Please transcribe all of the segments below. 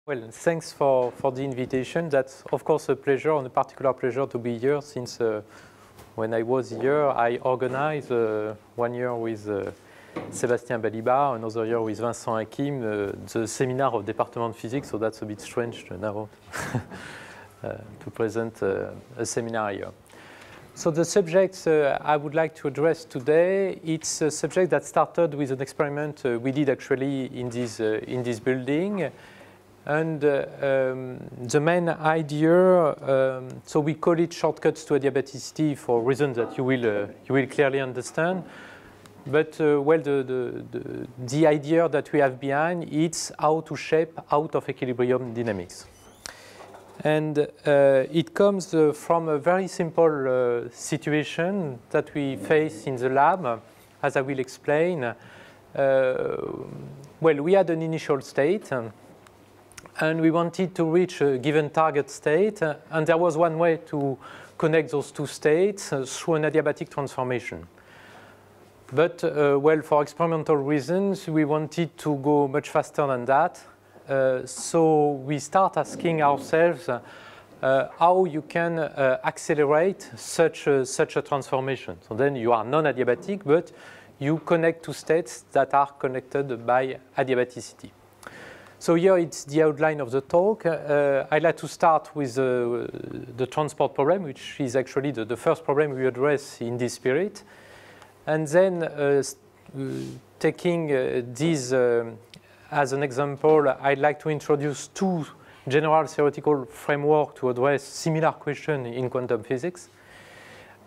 Well, thanks for the invitation. That's, of course, a pleasure and a particular pleasure to be here since when I was here, I organized 1 year with Sébastien Balibar, another year with Vincent Hakim, the seminar of Department of Physics, so that's a bit strange now to present a seminar here. So the subject I would like to address today, it's a subject that started with an experiment we did actually in this building. And the main idea, so we call it shortcuts to adiabaticity for reasons that you will clearly understand. But well, the idea that we have behind it's how to shape out of equilibrium dynamics. And it comes from a very simple situation that we face in the lab, as I will explain. Well, we had an initial state. And we wanted to reach a given target state, and there was one way to connect those two states through an adiabatic transformation. But, well, for experimental reasons, we wanted to go much faster than that. So we start asking ourselves how you can accelerate such a transformation. So then you are non-adiabatic, but you connect two states that are connected by adiabaticity. So here it's the outline of the talk. I'd like to start with the transport problem, which is actually the first problem we address in this spirit. And then taking this as an example, I'd like to introduce two general theoretical frameworks to address similar questions in quantum physics.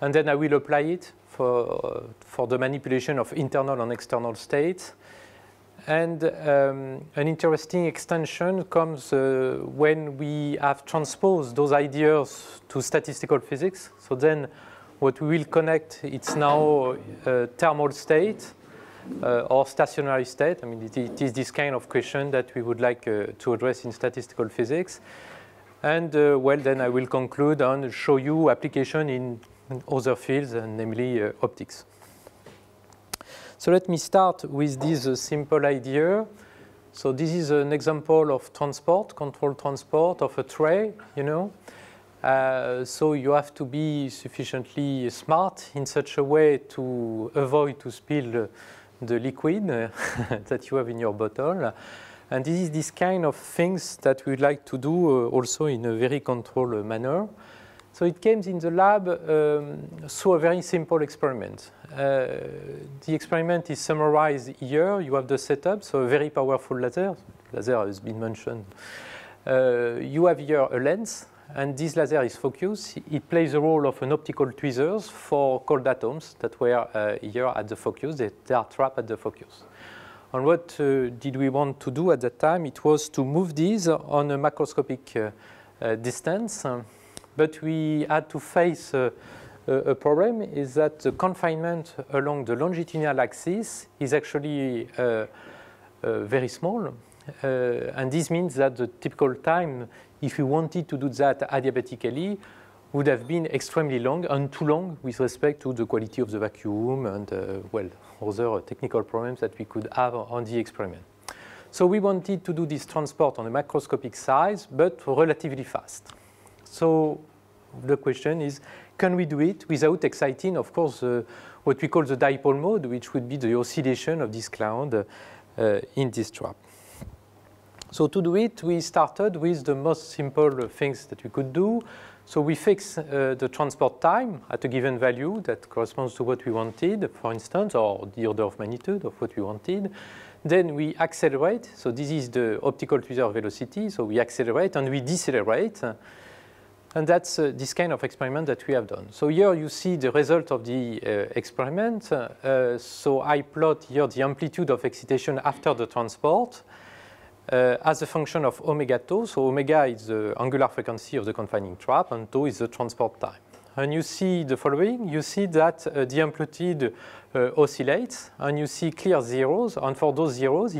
And then I will apply it for the manipulation of internal and external states. And an interesting extension comes when we have transposed those ideas to statistical physics. So then what we will connect, it's now a thermal state or stationary state. I mean, it is this kind of question that we would like to address in statistical physics. And well, then I will conclude and show you application in other fields, namely optics. So let me start with this simple idea. So this is an example of transport, controlled transport of a tray, you know. So you have to be sufficiently smart in such a way to avoid to spill the liquid that you have in your bottle. And this is this kind of things that we would like to do also in a very controlled manner. So it came in the lab through a very simple experiment. The experiment is summarized here. You have the setup, so a very powerful laser. Laser has been mentioned. You have here a lens, and this laser is focused. It plays the role of an optical tweezers for cold atoms that were here at the focus. They are trapped at the focus. And what did we want to do at that time? It was to move these on a macroscopic distance. But we had to face a problem is that the confinement along the longitudinal axis is actually very small. And this means that the typical time, if you wanted to do that adiabatically, would have been extremely long and too long with respect to the quality of the vacuum and, well, other technical problems that we could have on the experiment. So we wanted to do this transport on a macroscopic size, but relatively fast. So the question is, can we do it without exciting, of course, what we call the dipole mode, which would be the oscillation of this cloud in this trap. So to do it, we started with the most simple things that we could do. So we fix the transport time at a given value that corresponds to what we wanted, for instance, or the order of magnitude of what we wanted. Then we accelerate. So this is the optical tweezer velocity. So we accelerate and we decelerate. And that's this kind of experiment that we have done. So here you see the result of the experiment. So I plot here the amplitude of excitation after the transport as a function of omega tau. So omega is the angular frequency of the confining trap, and tau is the transport time. And you see the following. You see that the amplitude oscillates, and you see clear zeros. And for those zeros,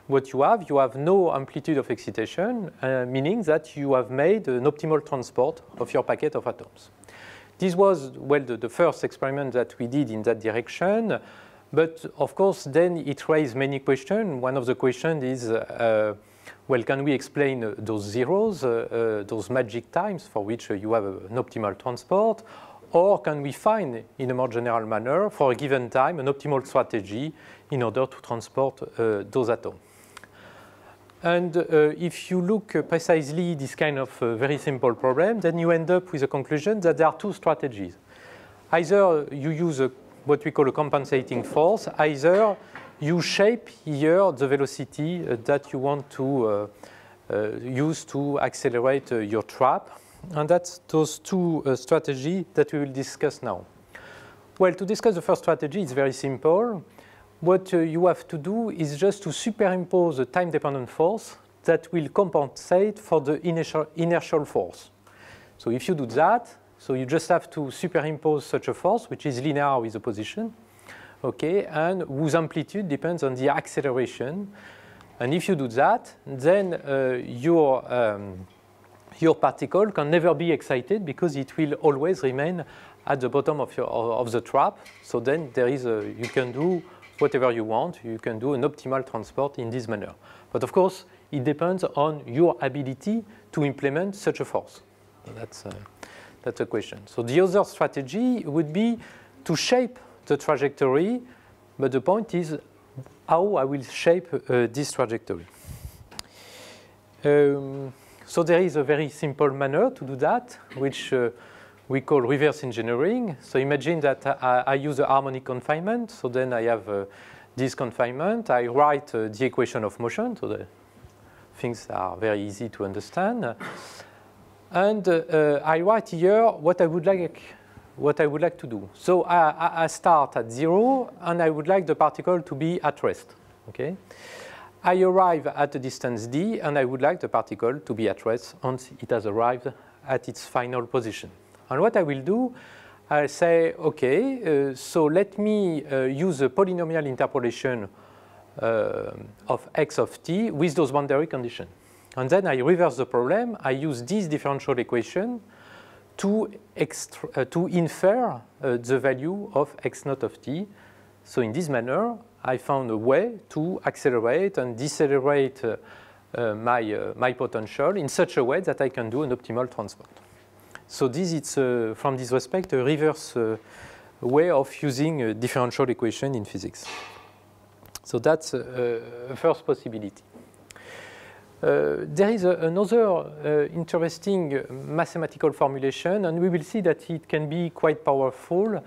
what you have no amplitude of excitation, meaning that you have made an optimal transport of your packet of atoms. This was, well, the first experiment that we did in that direction. But of course, then it raised many questions. One of the questions is well, can we explain those zeros, those magic times for which you have an optimal transport? Or can we find, in a more general manner, for a given time, an optimal strategy in order to transport those atoms? And if you look precisely this kind of very simple problem, then you end up with a conclusion that there are two strategies. Either you use what we call a compensating force, either you shape here the velocity that you want to use to accelerate your trap. And that's those two strategies that we will discuss now. Well, to discuss the first strategy, it's very simple. What you have to do is just to superimpose a time-dependent force that will compensate for the inertial force. So if you do that, so you just have to superimpose such a force, which is linear with the position, okay, and whose amplitude depends on the acceleration. And if you do that, then your particle can never be excited because it will always remain at the bottom of the trap. So then there is you can do whatever you want. You can do an optimal transport in this manner. But of course, it depends on your ability to implement such a force. So that's a question. So the other strategy would be to shape the trajectory, but the point is how I will shape this trajectory. So there is a very simple manner to do that, which we call reverse engineering. So imagine that I use a harmonic confinement. So then I have this confinement. I write the equation of motion. So the things are very easy to understand. And I write here what I would like to do. So I start at 0, and I would like the particle to be at rest. Okay. I arrive at a distance d, and I would like the particle to be at rest once it has arrived at its final position. And what I will do, I'll say, okay, so let me use a polynomial interpolation of x of t with those boundary conditions. And then I reverse the problem. I use this differential equation to infer the value of x naught of t. So in this manner, I found a way to accelerate and decelerate my potential in such a way that I can do an optimal transport. So this is, from this respect, a reverse way of using a differential equation in physics. So that's a first possibility. There is another interesting mathematical formulation, and we will see that it can be quite powerful,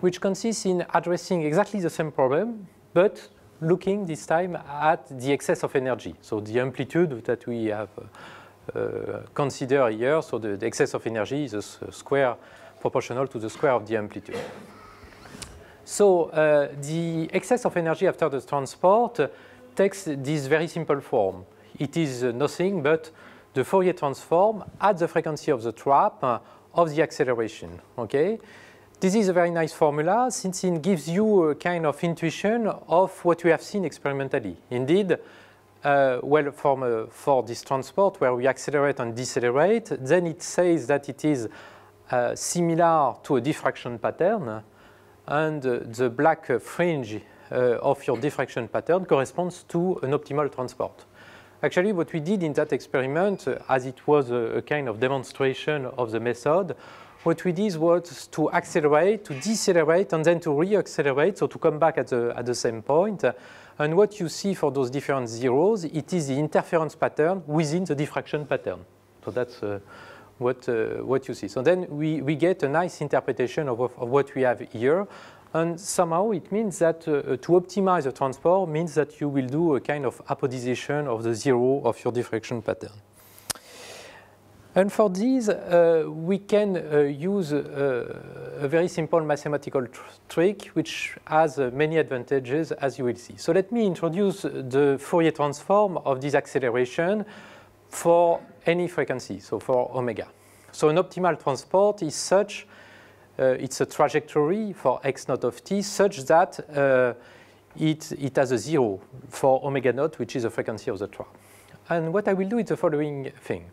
which consists in addressing exactly the same problem, but looking this time at the excess of energy. So the amplitude that we have considered here, so the excess of energy is a square proportional to the square of the amplitude. So the excess of energy after the transport takes this very simple form. It is nothing but the Fourier transform at the frequency of the trap of the acceleration. Okay? This is a very nice formula since it gives you a kind of intuition of what we have seen experimentally. Indeed, well, for this transport where we accelerate and decelerate, then it says that it is similar to a diffraction pattern, and the black fringe of your diffraction pattern corresponds to an optimal transport. Actually, what we did in that experiment, as it was a kind of demonstration of the method, what we did was to accelerate, to decelerate, and then to re-accelerate, so to come back at the same point. And what you see for those different zeros, it is the interference pattern within the diffraction pattern. So that's what you see. So then we get a nice interpretation of what we have here. And somehow it means that to optimize the transport means that you will do a kind of apodization of the zero of your diffraction pattern. And for these, we can use a very simple mathematical trick which has many advantages, as you will see. So let me introduce the Fourier transform of this acceleration for any frequency, so for omega. So an optimal transport is such, it's a trajectory for x naught of t such that it has a zero for omega naught, which is the frequency of the trap. And what I will do is the following thing.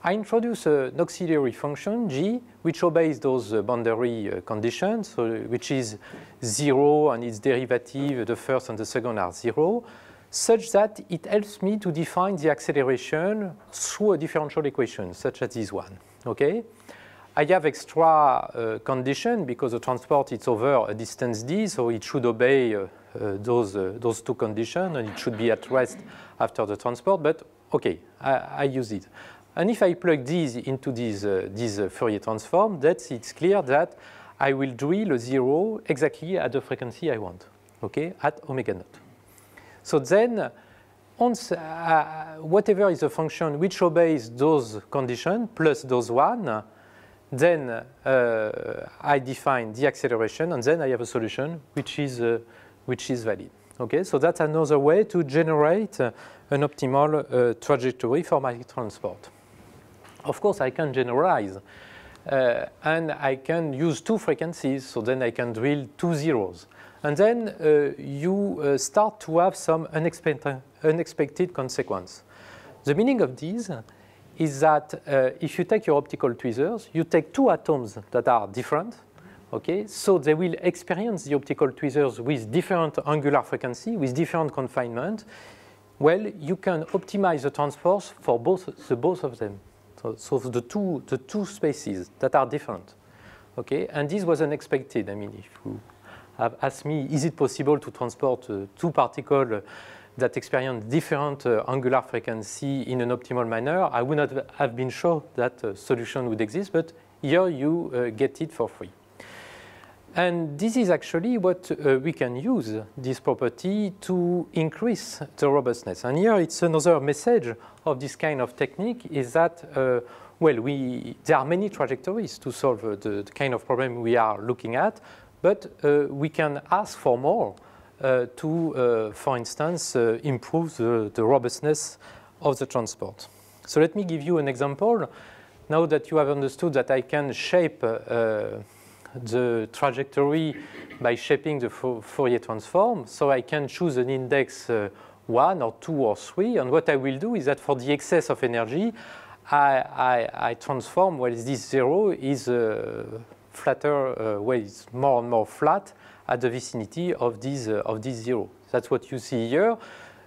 I introduce an auxiliary function, g, which obeys those boundary conditions, so which is 0 and its derivative, the first and the second are 0. such that it helps me to define the acceleration through a differential equation, such as this one. Okay? I have extra condition because the transport is over a distance d, so it should obey those two conditions, and it should be at rest after the transport. But okay, I use it. And if I plug these into this Fourier transform, it's clear that I will drill a zero exactly at the frequency I want. Okay, at omega naught. So then, once whatever is the function which obeys those conditions plus those one, then I define the acceleration, and then I have a solution which is valid. Okay, so that's another way to generate an optimal trajectory for my transport. Of course, I can generalize, and I can use two frequencies, so then I can drill two zeros. And then you start to have some unexpected consequence. The meaning of this is that if you take your optical tweezers, you take two atoms that are different, okay? So they will experience the optical tweezers with different angular frequency, with different confinement. Well, you can optimize the transport for both of them. So the two spaces that are different, okay? And this was unexpected. I mean, if you have asked me, is it possible to transport two particles that experience different angular frequency in an optimal manner, I would not have been sure that a solution would exist, but here you get it for free. And this is actually what we can use, this property, to increase the robustness. And here it's another message of this kind of technique, is that, well, there are many trajectories to solve the kind of problem we are looking at, but we can ask for more to, for instance, improve the robustness of the transport. So let me give you an example. Now that you have understood that I can shape the trajectory by shaping the Fourier transform, so I can choose an index 1 or 2 or 3, and what I will do is that for the excess of energy, I transform, well, this 0 is flatter, well, it's more and more flat at the vicinity of this 0. That's what you see here.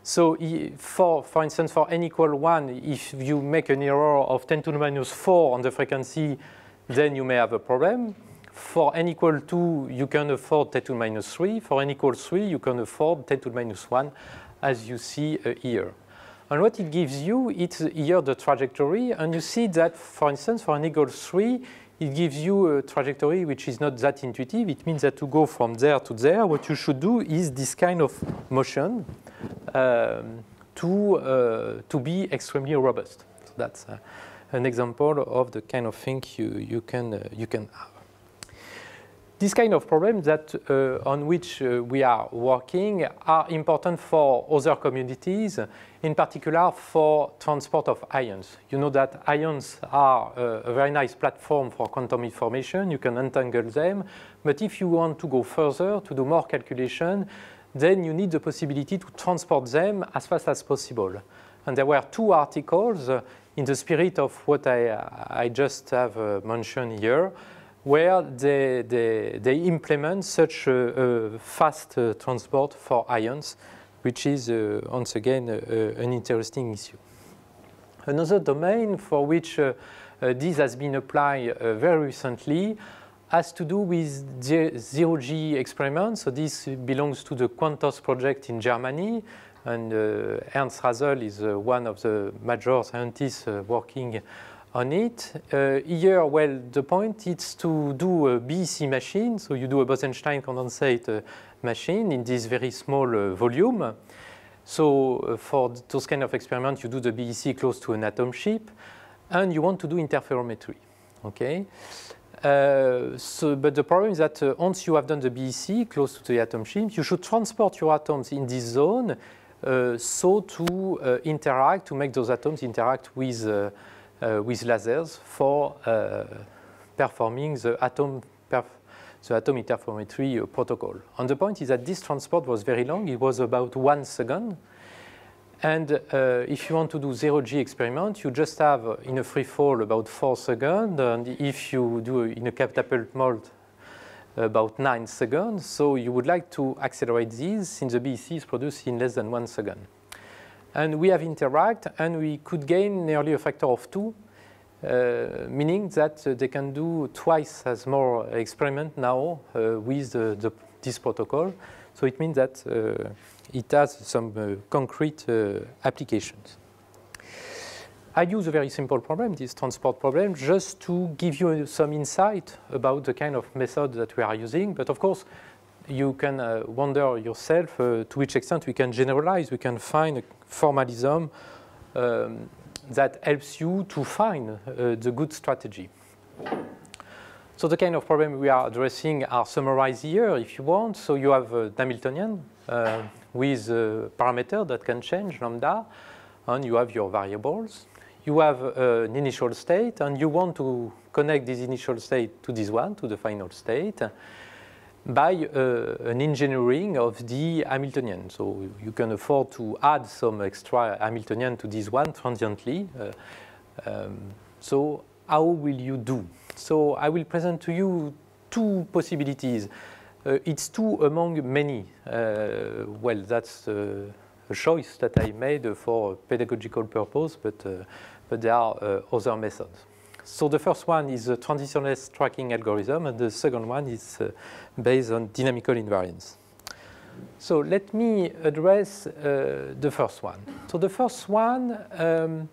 So for instance, for n equal 1, if you make an error of 10 to the minus 4 on the frequency, then you may have a problem. For n equal 2, you can afford 10 to the minus 3. For n equal 3, you can afford 10 to the minus 1, as you see here. And what it gives you, it's here the trajectory. And you see that, for instance, for n equals 3, it gives you a trajectory which is not that intuitive. It means that to go from there to there, what you should do is this kind of motion to be extremely robust. So that's an example of the kind of thing you can have. These kind of problems that on which we are working are important for other communities, in particular for transport of ions. You know that ions are a very nice platform for quantum information. You can untangle them, but if you want to go further, to do more calculation, then you need the possibility to transport them as fast as possible. And there were two articles in the spirit of what I just have mentioned here, where they implement such a fast transport for ions, which is, once again, an interesting issue. Another domain for which this has been applied very recently has to do with zero-G experiments. So this belongs to the Quantos project in Germany, and Ernst Rasel is one of the major scientists working on it. Here, well, the point is to do a BEC machine. So you do a Bose-Einstein condensate machine in this very small volume. So for those kind of experiments, you do the BEC close to an atom ship, and you want to do interferometry. Okay. But the problem is that once you have done the BEC close to the atom ship, you should transport your atoms in this zone so to interact, to make those atoms interact with lasers for performing the atom interferometry protocol. And the point is that this transport was very long. It was about 1 second. And if you want to do zero-G experiment, you just have in a free fall about 4 seconds. And if you do in a catapult mode, about 9 seconds. So you would like to accelerate these since the BEC is produced in less than 1 second. And we have interact, and we could gain nearly a factor of 2, meaning that they can do twice as more experiment now with this protocol. So it means that it has some concrete applications. I use a very simple problem, this transport problem, just to give you some insight about the kind of method that we are using. But of course, you can wonder yourself to which extent we can generalize, we can find a formalism that helps you to find the good strategy. So the kind of problem we are addressing are summarized here, if you want. So you have an Hamiltonian with a parameter that can change, lambda, and you have your variables. You have an initial state, and you want to connect this initial state to this one, to the final state, by an engineering of the Hamiltonian. So you can afford to add some extra Hamiltonian to this one transiently. So how will you do? So I will present to you 2 possibilities. It's 2 among many. Well, that's a choice that I made for pedagogical purpose, but there are other methods. So the first one is a transitionless tracking algorithm, and the second one is based on dynamical invariance. So let me address the first one. So the first one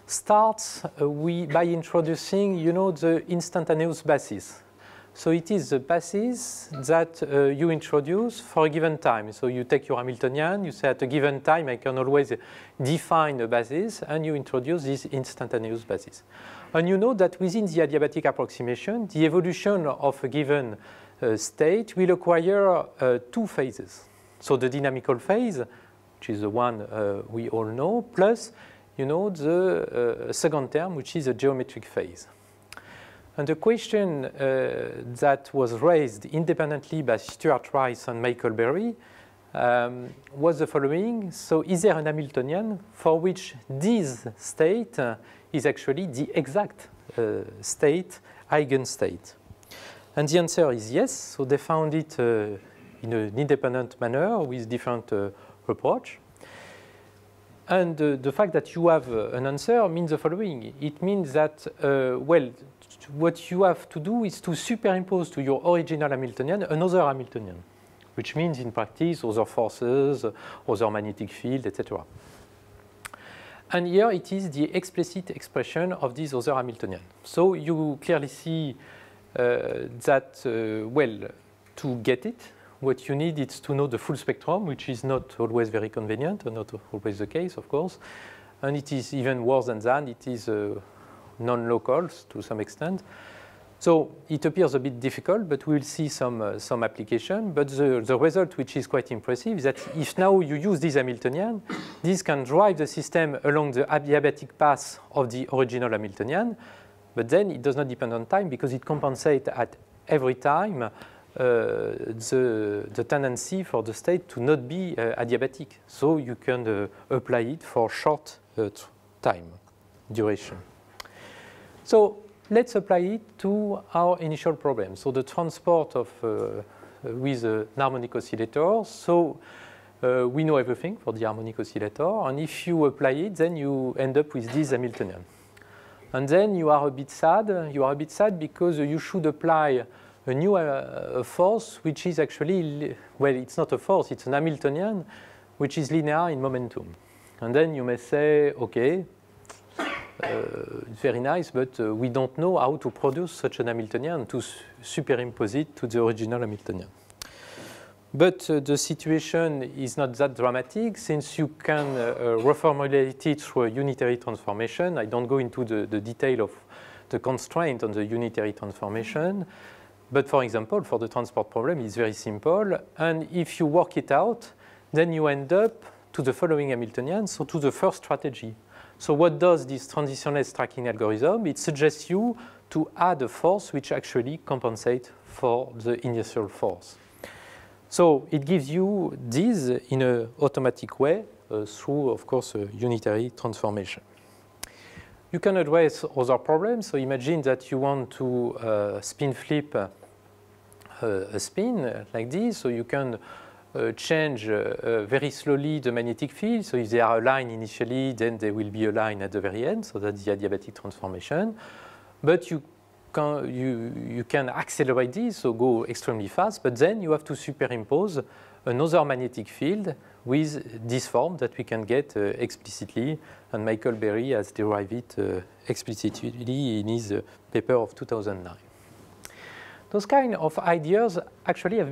starts by introducing, you know, the instantaneous basis. So it is the basis that you introduce for a given time. So you take your Hamiltonian, you say at a given time I can always define a basis, and you introduce this instantaneous basis. And you know that within the adiabatic approximation, the evolution of a given state will acquire 2 phases. So the dynamical phase, which is the one we all know, plus, you know, the second term, which is a geometric phase. And the question that was raised independently by Stuart Rice and Michael Berry was the following. So is there an Hamiltonian for which this state is actually the exact state, eigenstate? And the answer is yes. So they found it in an independent manner with different approach. And the fact that you have an answer means the following. It means that, well, what you have to do is to superimpose to your original Hamiltonian another Hamiltonian, which means in practice other forces, other magnetic field, etc. And here it is the explicit expression of this other Hamiltonian. So you clearly see that, well, to get it, what you need is to know the full spectrum, which is not always very convenient, and not always the case, of course. And it is even worse than that. It is non-locals to some extent. So it appears a bit difficult, but we'll see some application. But the result, which is quite impressive, is that if now you use this Hamiltonian, this can drive the system along the adiabatic path of the original Hamiltonian, but then it does not depend on time because it compensates at every time the tendency for the state to not be adiabatic. So you can apply it for short time duration. So let's apply it to our initial problem. So the transport of with an harmonic oscillator. So we know everything for the harmonic oscillator, and if you apply it, then you end up with this Hamiltonian. And then you are a bit sad. You are a bit sad because you should apply a new force, which is actually, well, it's not a force, it's an Hamiltonian, which is linear in momentum. And then you may say, okay, it's very nice, but we don't know how to produce such an Hamiltonian to superimpose it to the original Hamiltonian. But the situation is not that dramatic since you can reformulate it through a unitary transformation. I don't go into the detail of the constraint on the unitary transformation. But for example, for the transport problem, it's very simple. And if you work it out, then you end up to the following Hamiltonian, so to the first strategy. So what does this transitionless tracking algorithm? It suggests you to add a force which actually compensates for the initial force. So it gives you this in an automatic way through, of course, a unitary transformation. You can address other problems. So imagine that you want to spin flip a spin like this, so you can change very slowly the magnetic field. So if they are aligned initially, then they will be aligned at the very end. So that's the adiabatic transformation. But you can accelerate this, so go extremely fast. But then you have to superimpose another magnetic field with this form that we can get explicitly. And Michael Berry has derived it explicitly in his paper of 2009. Those kind of ideas actually have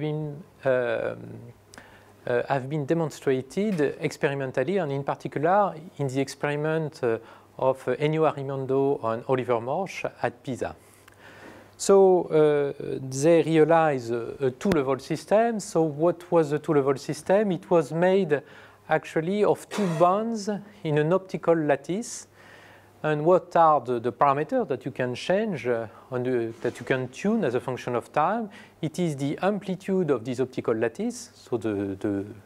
been demonstrated experimentally, and in particular in the experiment of Ennio Arimondo and Oliver Morsch at Pisa. So they realized a two-level system. So what was the two-level system? It was made actually of two bands in an optical lattice. And what are the parameters that you can change, that you can tune as a function of time? It is the amplitude of this optical lattice. So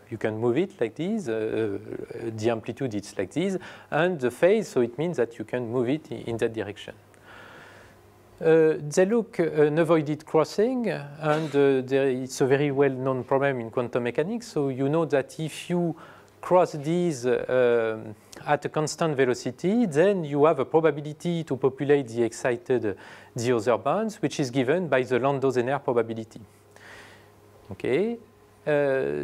you can move it like this. The amplitude is like this. And the phase, so it means that you can move it in that direction. They look an avoided crossing, and it's a very well-known problem in quantum mechanics. So you know that if you cross these at a constant velocity, then you have a probability to populate the excited the other bands, which is given by the Landau-Zener probability. Okay,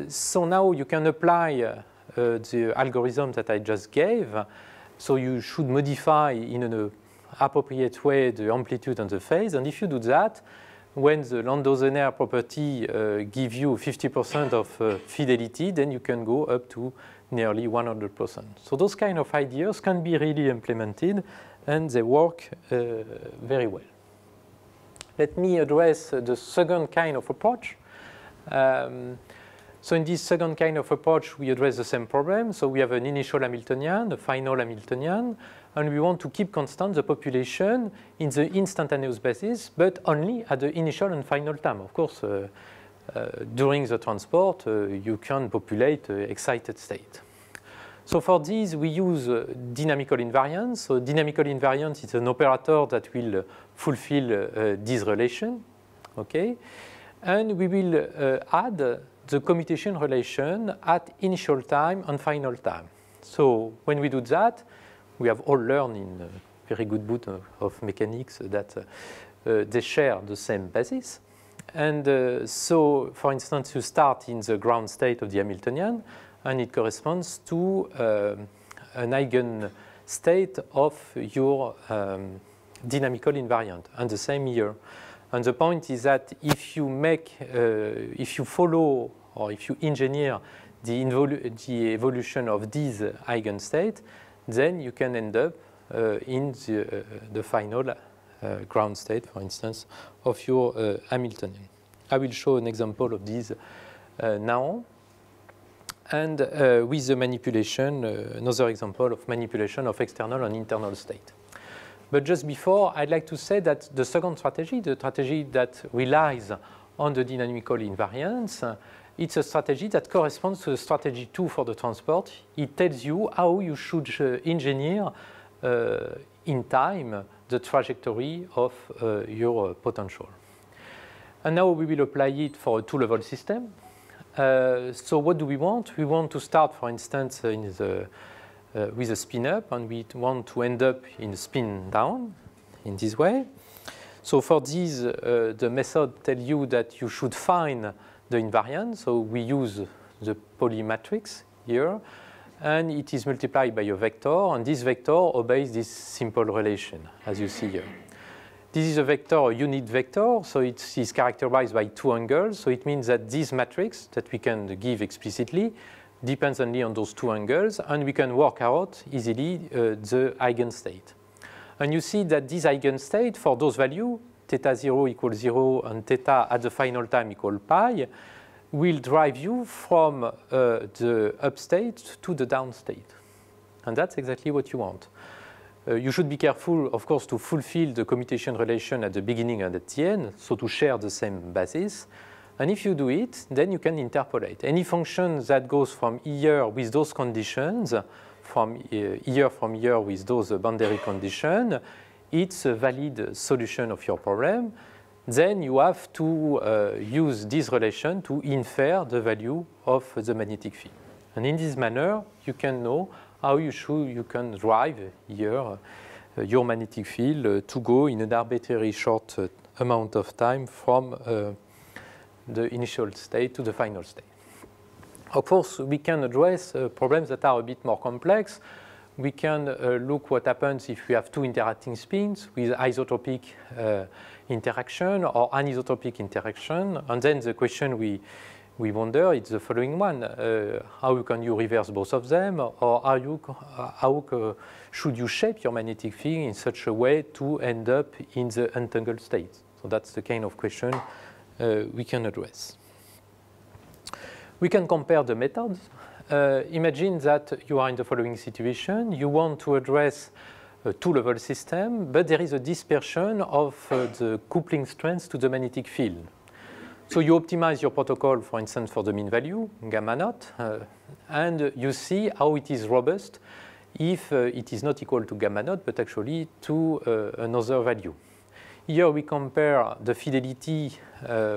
so now you can apply the algorithm that I just gave. So you should modify in an appropriate way the amplitude and the phase, and if you do that, when the Landau-Zener property gives you 50% of fidelity, then you can go up to nearly 100%. So those kind of ideas can be really implemented, and they work very well. Let me address the second kind of approach. So in this second kind of approach, we address the same problem. So we have an initial Hamiltonian, a final Hamiltonian, and we want to keep constant the population in the instantaneous basis, but only at the initial and final time. Of course, during the transport, you can populate excited state. So for this, we use dynamical invariance. So dynamical invariance is an operator that will fulfill this relation, okay? And we will add the commutation relation at initial time and final time. So when we do that, we have all learned in a very good book of mechanics that they share the same basis. And so, for instance, you start in the ground state of the Hamiltonian, and it corresponds to an eigenstate of your dynamical invariant, and the same here. And the point is that if you follow or if you engineer the evolution of this eigenstate, then you can end up in the final ground state, for instance, of your Hamiltonian. I will show an example of this now. And with the manipulation, another example of manipulation of external and internal state. But just before, I'd like to say that the second strategy, the strategy that relies on the dynamical invariance, it's a strategy that corresponds to strategy 2 for the transport. It tells you how you should engineer in time the trajectory of your potential. And now we will apply it for a two-level system. So what do we want? We want to start, for instance, with a spin up, and we want to end up in a spin down in this way. So for this, the method tells you that you should find the invariant. So we use the Pauli matrix here, and it is multiplied by a vector, and this vector obeys this simple relation, as you see here. This is a vector, a unit vector, so it is characterized by two angles. So it means that this matrix that we can give explicitly depends only on those two angles, and we can work out easily the eigenstate. And you see that this eigenstate, for those values, theta 0 equals 0 and theta at the final time equal pi, will drive you from the up state to the down state. And that's exactly what you want. You should be careful, of course, to fulfill the commutation relation at the beginning and at the end, so to share the same basis. And if you do it, then you can interpolate. Any function that goes from here with those conditions, from here with those boundary conditions, it's a valid solution of your problem. then you have to use this relation to infer the value of the magnetic field. And in this manner, you can know how you can drive here your magnetic field to go in an arbitrary short amount of time from the initial state to the final state. Of course, we can address problems that are a bit more complex. We can look what happens if we have two interacting spins with isotropic interaction or anisotropic interaction. And then the question we wonder is the following one. How can you reverse both of them? Or how should you shape your magnetic field in such a way to end up in the untangled state? So that's the kind of question we can address. We can compare the methods. Imagine that you are in the following situation. You want to address a two-level system, but there is a dispersion of the coupling strength to the magnetic field. So you optimize your protocol, for instance, for the mean value, gamma naught, and you see how it is robust if it is not equal to gamma naught, but actually to another value. Here we compare the fidelity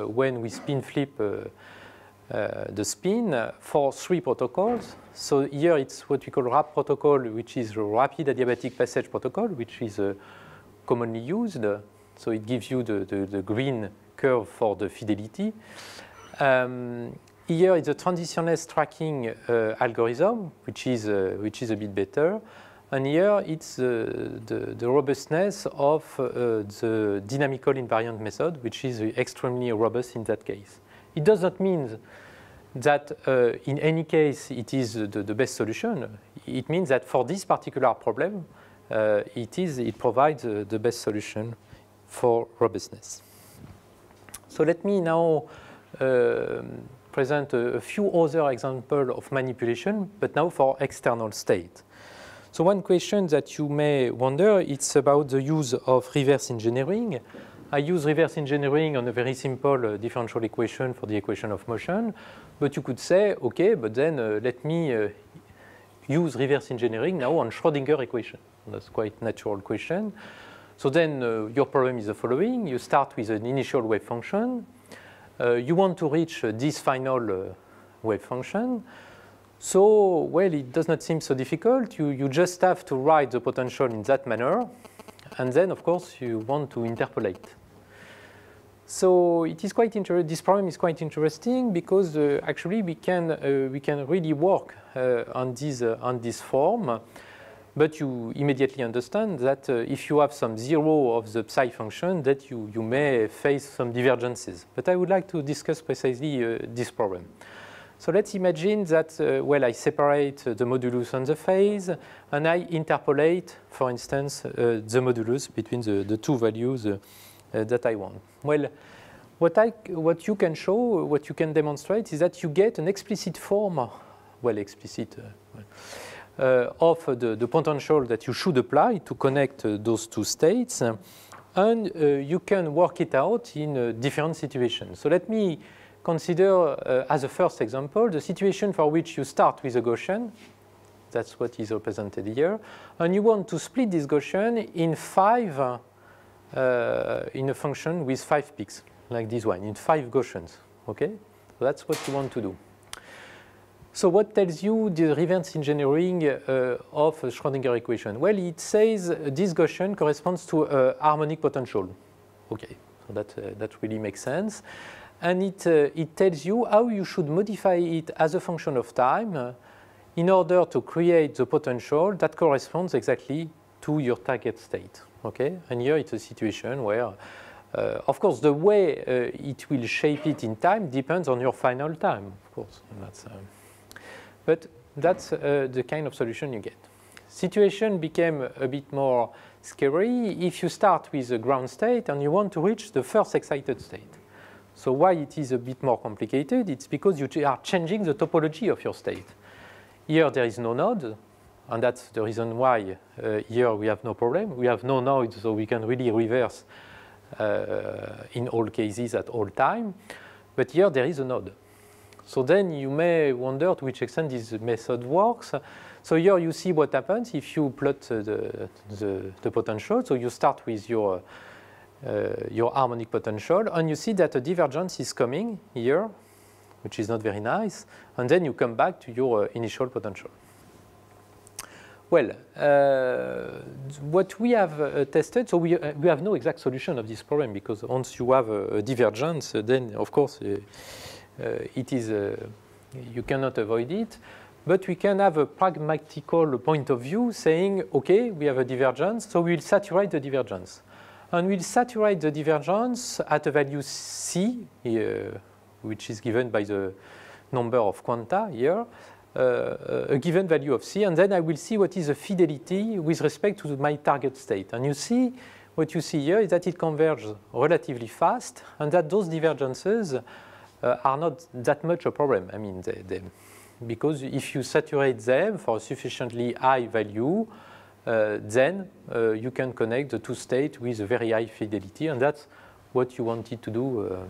when we spin flip the spin for three protocols. So here it's what we call RAP protocol, which is a rapid adiabatic passage protocol, which is commonly used. So it gives you the green curve for the fidelity. Here it's a transitionless tracking algorithm, which is a bit better. And here it's the robustness of the dynamical invariant method, which is extremely robust in that case. It does not mean that in any case it is the best solution. It means that for this particular problem, it provides the best solution for robustness. So let me now present a few other examples of manipulation, but now for external state. So one question that you may wonder, it's about the use of reverse engineering. I use reverse engineering on a very simple differential equation for the equation of motion. But you could say, OK, but then let me use reverse engineering now on Schrödinger equation. That's quite a natural question. So then your problem is the following. You start with an initial wave function. You want to reach this final wave function. So, well, it does not seem so difficult. You just have to write the potential in that manner. And then, of course, you want to interpolate. So it is quite this problem is quite interesting because actually we can really work on this form, but you immediately understand that if you have some zero of the psi function, that you may face some divergences. But I would like to discuss precisely this problem. So let's imagine that well, I separate the modulus on the phase, and I interpolate, for instance, the modulus between the two values that I want. Well, what you can show, what you can demonstrate, is that you get an explicit form, well, explicit, of the potential that you should apply to connect those two states, and you can work it out in different situations. So let me consider, as a first example, the situation for which you start with a Gaussian. That's what is represented here. And you want to split this Gaussian in in a function with 5 peaks, like this one, in 5 Gaussians. Okay? So that's what you want to do. So what tells you the reverse engineering of a Schrödinger equation? Well, it says this Gaussian corresponds to a harmonic potential. Okay, so that really makes sense. And it tells you how you should modify it as a function of time in order to create the potential that corresponds exactly to your target state. Okay? And here it's a situation where, of course, the way it will shape it in time depends on your final time, of course. But that's the kind of solution you get. Situation became a bit more scary if you start with a ground state and you want to reach the first excited state. So why it is a bit more complicated? It's because you are changing the topology of your state. Here there is no node, and that's the reason why here we have no problem. We have no node, so we can really reverse in all cases at all time. But here there is a node. So then you may wonder to which extent this method works. So here you see what happens if you plot the potential. So you start with your your harmonic potential, and you see that a divergence is coming here, which is not very nice, and then you come back to your initial potential. Well, what we have tested, so we have no exact solution of this problem, because once you have a divergence, then of course it is you cannot avoid it. But we can have a pragmatical point of view saying, okay, we have a divergence, so we'll saturate the divergence. And we'll saturate the divergence at a value C, which is given by the number of quanta here, a given value of C, and then I will see what is the fidelity with respect to my target state. And you see, what you see here is that it converges relatively fast, and that those divergences are not that much a problem. I mean, because if you saturate them for a sufficiently high value, then you can connect the two states with a very high fidelity, and that's what you wanted to do.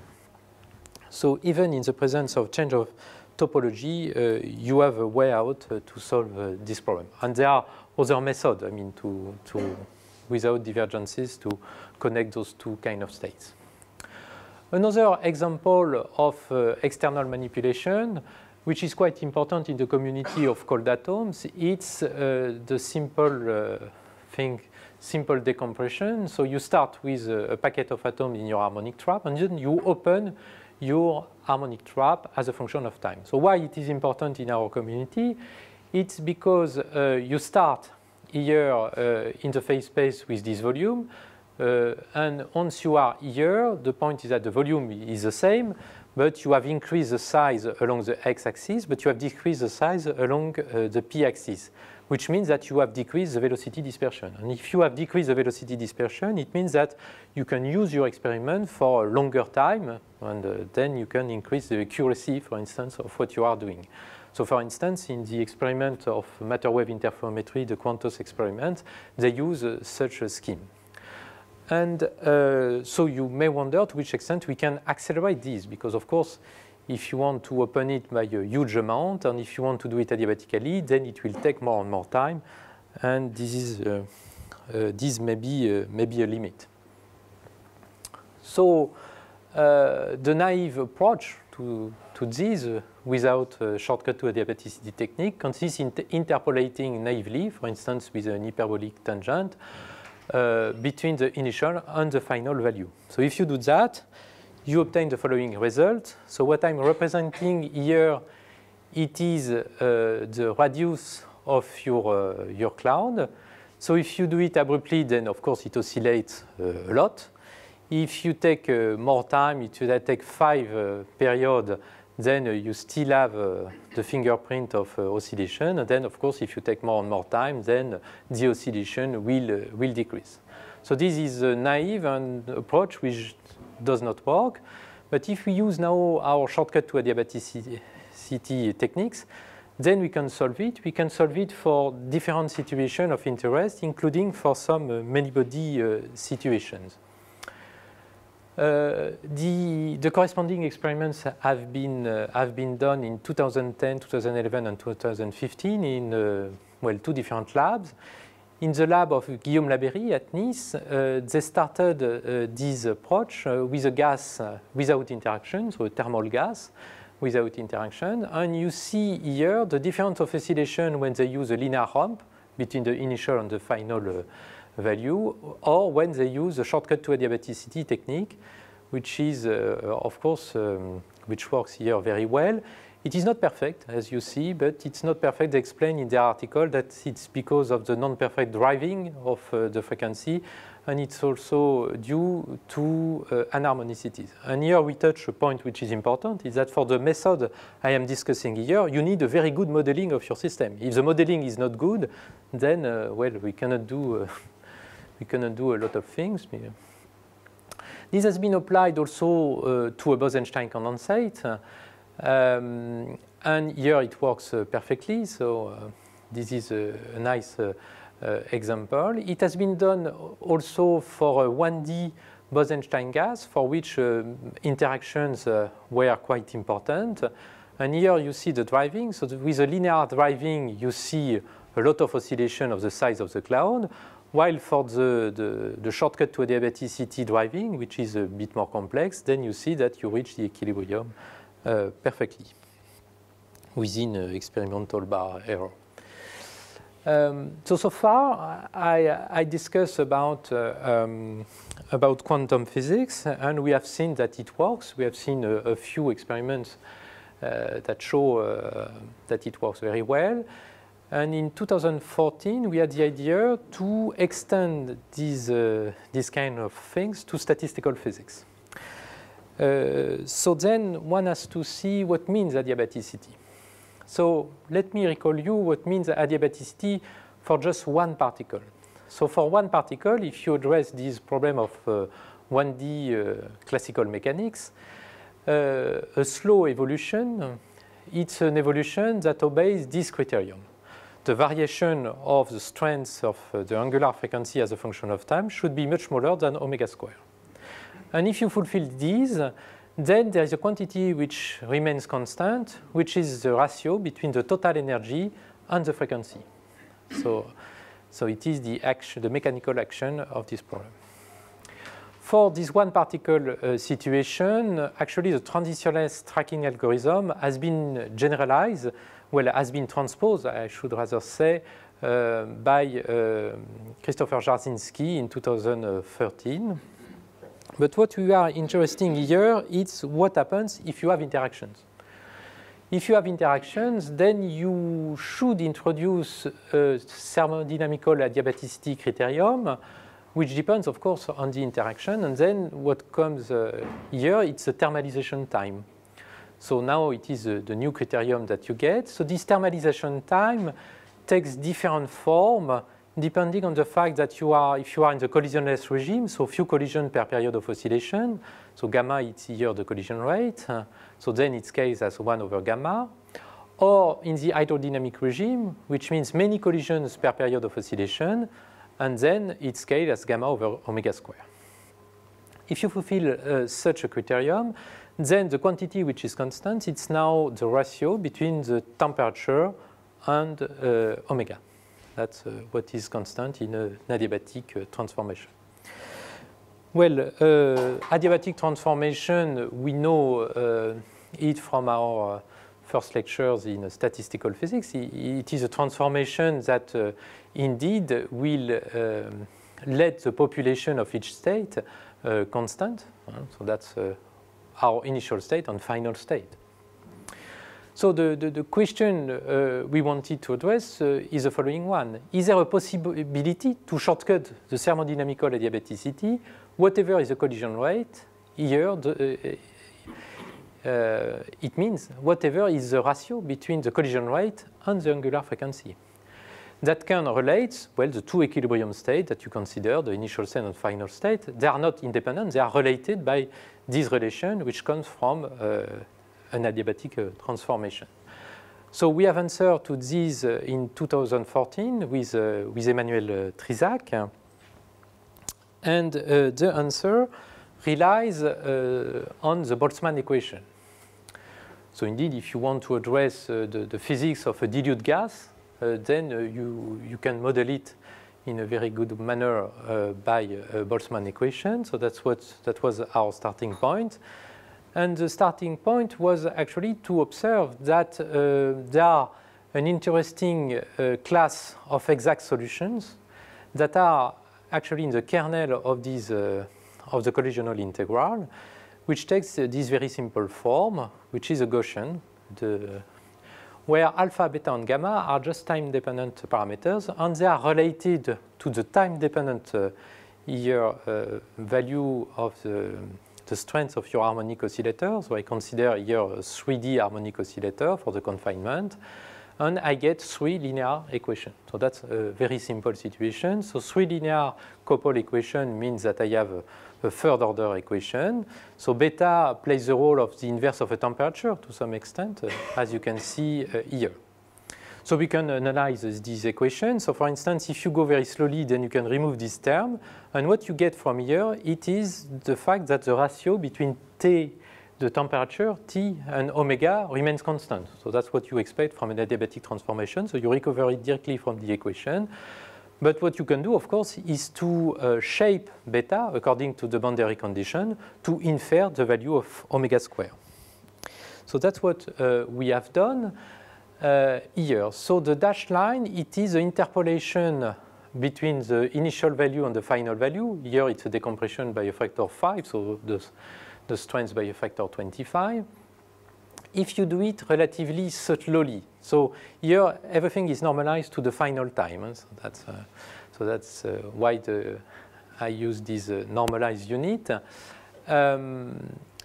So even in the presence of change of topology, you have a way out to solve this problem. And there are other methods, I mean, without divergences, to connect those two kind of states. Another example of external manipulation, which is quite important in the community of cold atoms, it's the simple decompression. So you start with a packet of atoms in your harmonic trap, and then you open your harmonic trap as a function of time. So why it is important in our community? It's because you start here in the phase space with this volume, and once you are here, the point is that the volume is the same, but you have increased the size along the x-axis, but you have decreased the size along the p-axis, which means that you have decreased the velocity dispersion. And if you have decreased the velocity dispersion, it means that you can use your experiment for a longer time, and then you can increase the accuracy, for instance, of what you are doing. So for instance, in the experiment of matter wave interferometry, the Quantos experiment, they use such a scheme. And so you may wonder to which extent we can accelerate this, because of course, if you want to open it by a huge amount, and if you want to do it adiabatically, then it will take more and more time, and this may be a limit. So the naive approach to this, without a shortcut to adiabaticity technique, consists in interpolating naively, for instance, with an hyperbolic tangent, between the initial and the final value. So if you do that, you obtain the following result. So what I'm representing here, it is the radius of your cloud. So if you do it abruptly, then of course it oscillates a lot. If you take more time, if you take 5 periods, then you still have the fingerprint of oscillation. And then, of course, if you take more and more time, then the oscillation will decrease. So this is a naive approach which does not work. But if we use now our shortcut to adiabaticity techniques, then we can solve it. We can solve it for different situations of interest, including for some many-body situations. The corresponding experiments have been done in 2010, 2011, and 2015 in well, 2 different labs. In the lab of Guillaume Labeyrie at Nice, they started this approach with a gas without interaction, so a thermal gas without interaction. And you see here the difference of oscillation when they use a linear ramp between the initial and the final value, or when they use a shortcut to adiabaticity technique, which is, of course, which works here very well. It is not perfect, as you see, but it's not perfect. They explain in their article that it's because of the non-perfect driving of the frequency, and it's also due to anharmonicities. And here we touch a point which is important, is that for the method I am discussing here, you need a very good modeling of your system. If the modeling is not good, then, well, we cannot do a lot of things. This has been applied also to a Bose-Einstein condensate. And here it works perfectly, so this is a nice example. It has been done also for a 1D Bose-Einstein gas, for which interactions were quite important. And here you see the driving. So with a linear driving, you see a lot of oscillation of the size of the cloud. while for the shortcut to adiabaticity driving, which is a bit more complex, then you see that you reach the equilibrium perfectly within experimental bar error. So far, I discussed about quantum physics, and we have seen that it works. We have seen a few experiments that show that it works very well. And in 2014, we had the idea to extend these kind of things to statistical physics. So then one has to see what means adiabaticity. So let me recall you what means adiabaticity for just one particle. So for one particle, if you address this problem of 1D classical mechanics, a slow evolution, it's an evolution that obeys this criterion. The variation of the strength of the angular frequency as a function of time should be much smaller than omega square. And if you fulfill these, then there is a quantity which remains constant, which is the ratio between the total energy and the frequency. So it is the mechanical action of this problem. For this one particle situation, actually the transitionless tracking algorithm has been generalized, well, has been transposed, I should rather say, by Christopher Jarzynski in 2013. But what we are interested here is what happens if you have interactions. If you have interactions, then you should introduce a thermodynamical adiabaticity criterion, which depends, of course, on the interaction. And then what comes here, it's a thermalization time. So now it is the new criterion that you get. So this thermalization time takes different form depending on the fact that if you are in the collisionless regime, so few collisions per period of oscillation. So gamma, it's here the collision rate. So then it scales as 1 over gamma. Or in the hydrodynamic regime, which means many collisions per period of oscillation, and then it scales as gamma over omega square. If you fulfill such a criterion, then the quantity which is constant, it's now the ratio between the temperature and omega. That's what is constant in an adiabatic transformation. Well, adiabatic transformation, we know it from our first lectures in statistical physics. It is a transformation that indeed will let the population of each state constant. So that's our initial state and final state. So the question we wanted to address is the following one. Is there a possibility to shortcut the thermodynamical adiabaticity, whatever is the collision rate? Here, it means whatever is the ratio between the collision rate and the angular frequency. That can relate, well, the two equilibrium states that you consider, the initial state and final state, they are not independent, they are related by this relation which comes from an adiabatic transformation. So we have answered to this in 2014 with Emmanuel Trizac. And the answer relies on the Boltzmann equation. So indeed, if you want to address the physics of a dilute gas, then you can model it in a very good manner by Boltzmann equation. So that was our starting point. And the starting point was actually to observe that there are an interesting class of exact solutions that are actually in the kernel of these of the collisional integral, which takes this very simple form, which is a Gaussian, where alpha, beta, and gamma are just time-dependent parameters, and they are related to the time-dependent value of the strength of your harmonic oscillator. So I consider here a 3D harmonic oscillator for the confinement, and I get 3 linear equations. So that's a very simple situation. So 3 linear coupled equation means that I have a third order equation. So beta plays the role of the inverse of a temperature to some extent, as you can see here. So we can analyze these equations. So for instance, if you go very slowly, then you can remove this term. And what you get from here, it is the fact that the ratio between T, the temperature, T, and omega remains constant. So that's what you expect from an adiabatic transformation. So you recover it directly from the equation. But what you can do, of course, is to shape beta according to the boundary condition to infer the value of omega square. So that's what we have done here. So the dashed line, it is the interpolation between the initial value and the final value. Here it's a decompression by a factor of 5, so the strength by a factor of 25. If you do it relatively slowly, so here everything is normalized to the final time. So that's why I use this normalized unit.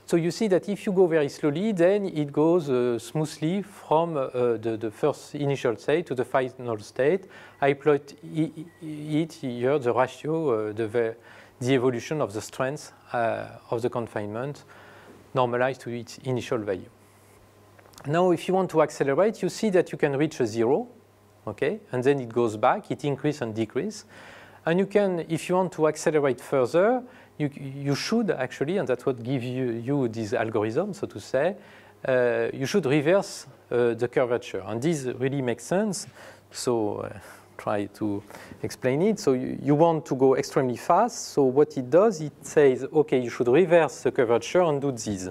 So you see that if you go very slowly, then it goes smoothly from the first initial state to the final state. I plot it here, the ratio, the evolution of the strength of the confinement normalized to its initial value. Now, if you want to accelerate, you see that you can reach a 0, okay? And then it goes back, it increases and decreases. And you can, if you want to accelerate further, you should actually, and that's what gives you this algorithm, so to say, you should reverse the curvature. And this really makes sense. So try to explain it. So you want to go extremely fast. So what it does, it says, okay, you should reverse the curvature and do this.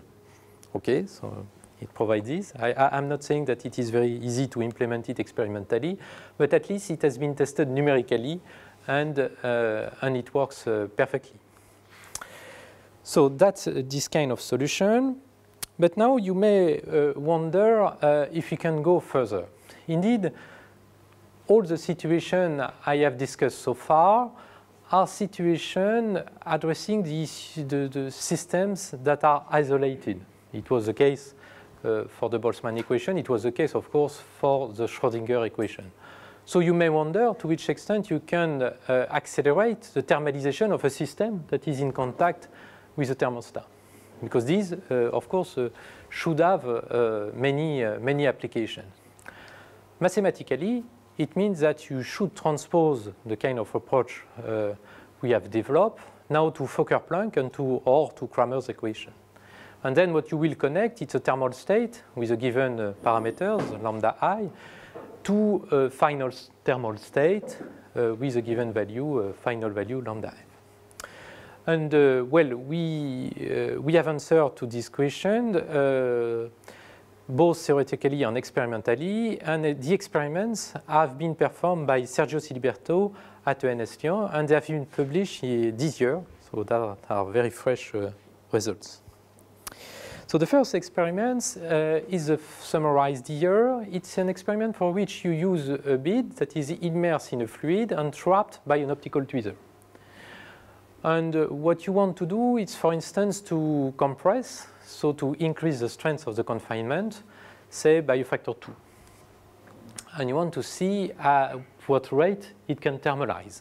Okay, so it provides this. I'm not saying that it is very easy to implement it experimentally, but at least it has been tested numerically, and it works perfectly. So that's this kind of solution. But now you may wonder if you can go further. Indeed, all the situations I have discussed so far are situations addressing the systems that are isolated. It was the case for the Boltzmann equation. It was the case, of course, for the Schrödinger equation. So you may wonder to which extent you can accelerate the thermalization of a system that is in contact with the thermostat. Because these, of course, should have many applications. Mathematically, it means that you should transpose the kind of approach we have developed now to Fokker-Planck and to Cramer's equation. And then what you will connect, it's a thermal state with a given parameters, lambda I, to a final thermal state with a given value, final value lambda I. And well, we have answered to this question both theoretically and experimentally, and the experiments have been performed by Sergio Siliberto at ENS Lyon, and they have been published this year, so that are very fresh results. So the first experiment is summarized here. It's an experiment for which you use a bead that is immersed in a fluid and trapped by an optical tweezer. And what you want to do is, for instance, to compress, so to increase the strength of the confinement, say by a factor 2. And you want to see at what rate it can thermalize.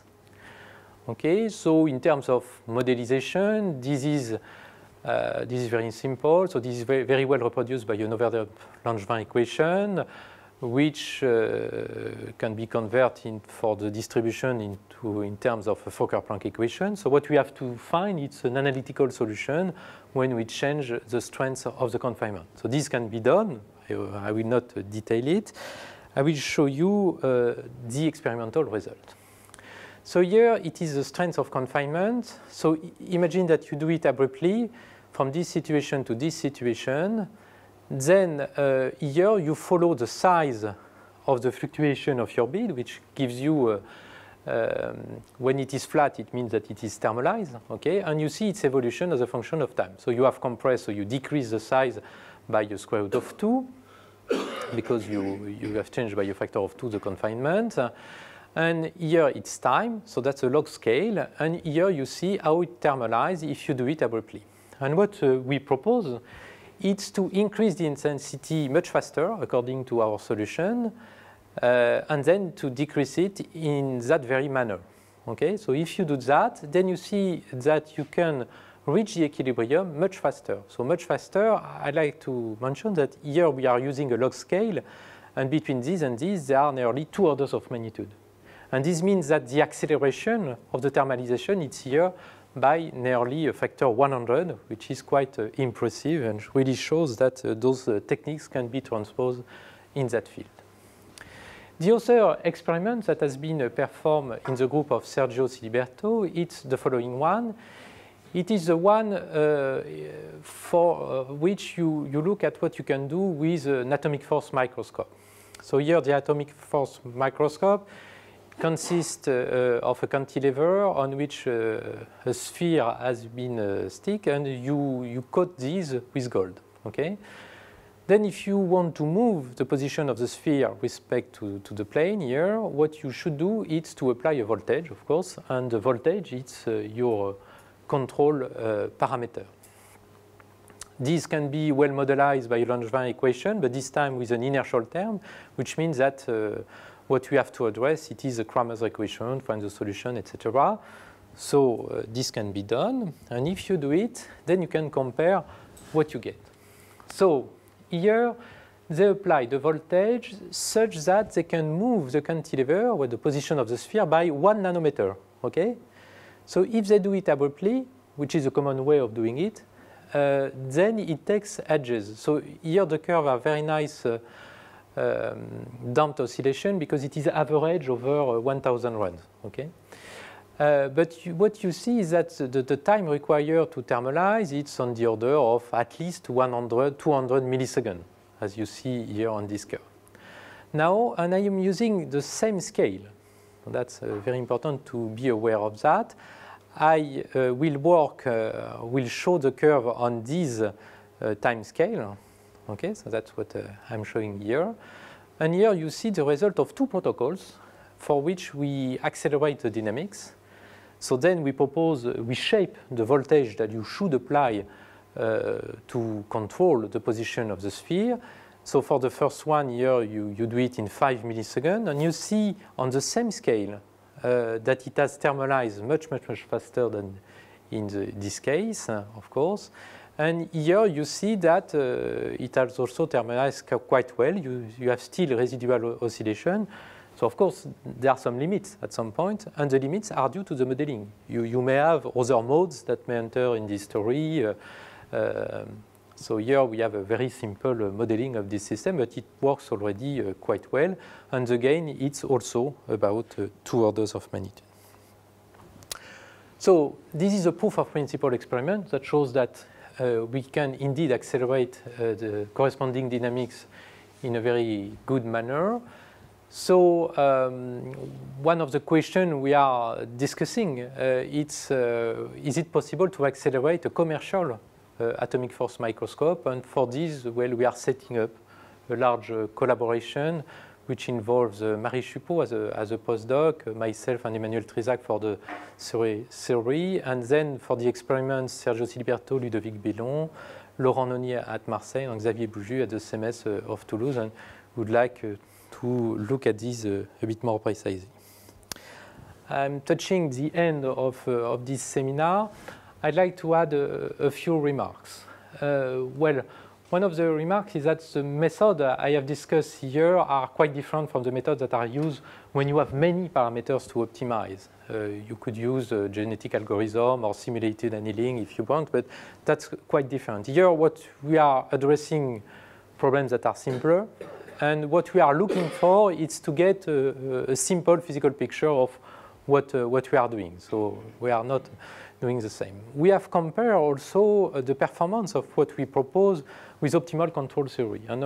Okay, so in terms of modelization, this is very simple. So this is very well reproduced by an Overderp-Langevin equation, which can be converted for the distribution in terms of a Fokker-Planck equation. So what we have to find is an analytical solution when we change the strength of the confinement. So this can be done. I will not detail it. I will show you the experimental result. So here it is the strength of confinement. So imagine that you do it abruptly from this situation to this situation. Then here you follow the size of the fluctuation of your bead, which gives you, when it is flat, it means that it is thermalized, okay? And you see its evolution as a function of time. So you have compressed, so you decrease the size by a square root of 2, because you have changed by a factor of 2 the confinement. And here it's time, so that's a log scale. And here you see how it thermalizes if you do it abruptly. And what we propose, it's to increase the intensity much faster, according to our solution, and then to decrease it in that very manner. Okay, so if you do that, then you see that you can reach the equilibrium much faster. So much faster, I'd like to mention that here we are using a log scale, and between this and this, there are nearly 2 orders of magnitude. And this means that the acceleration of the thermalization is here by nearly a factor 100, which is quite impressive and really shows that those techniques can be transposed in that field. The other experiment that has been performed in the group of Sergio Siliberto, it's the following one. It is the one for which you look at what you can do with an atomic force microscope. So here the atomic force microscope consists of a cantilever on which a sphere has been stick, and you coat these with gold. Okay? Then if you want to move the position of the sphere with respect to the plane here, what you should do is to apply a voltage, of course, and the voltage is your control parameter. These can be well modelized by a Langevin equation, but this time with an inertial term, which means that what we have to address, it is a Cramer's equation, find the solution, etc. So this can be done, and if you do it, then you can compare what you get. So here, they apply the voltage such that they can move the cantilever or the position of the sphere by 1 nanometer. Okay? So if they do it abruptly, which is a common way of doing it, then it takes edges. So here the curve are very nice damped oscillation because it is average over 1,000 runs. Okay? But what you see is that the time required to thermalize, it's on the order of at least 100, 200 milliseconds, as you see here on this curve. Now, and I am using the same scale. That's very important to be aware of that. I will show the curve on this time scale. Okay, so that's what I'm showing here. And here you see the result of two protocols for which we accelerate the dynamics. So then we propose, we shape the voltage that you should apply to control the position of the sphere. So for the first one here, you do it in 5 milliseconds, and you see on the same scale that it has thermalized much faster than in this case, of course. And here you see that it has also thermalized quite well. You have still residual oscillation. So of course, there are some limits at some point, and the limits are due to the modeling. You may have other modes that may enter in this story. So here we have a very simple modeling of this system, but it works already quite well. And the gain, it's also about 2 orders of magnitude. So this is a proof of principle experiment that shows that we can indeed accelerate the corresponding dynamics in a very good manner. So one of the questions we are discussing is it possible to accelerate a commercial atomic force microscope? And for this, well, we are setting up a large collaboration which involves Marie Chupot as a postdoc, myself and Emmanuel Trizac for the theory, and then for the experiments, Sergio Siliberto, Ludovic Bellon, Laurent Nonier at Marseille, and Xavier Bouju at the CMS of Toulouse, and would like to look at this a bit more precisely. I'm touching the end of this seminar. I'd like to add a few remarks. Well, one of the remarks is that the methods I have discussed here are quite different from the methods that are used when you have many parameters to optimize. You could use a genetic algorithm or simulated annealing if you want, but that's quite different. Here, what we are addressing problems that are simpler, and what we are looking for is to get a simple physical picture of what we are doing. So we are not doing the same. We have compared also the performance of what we propose with optimal control theory. And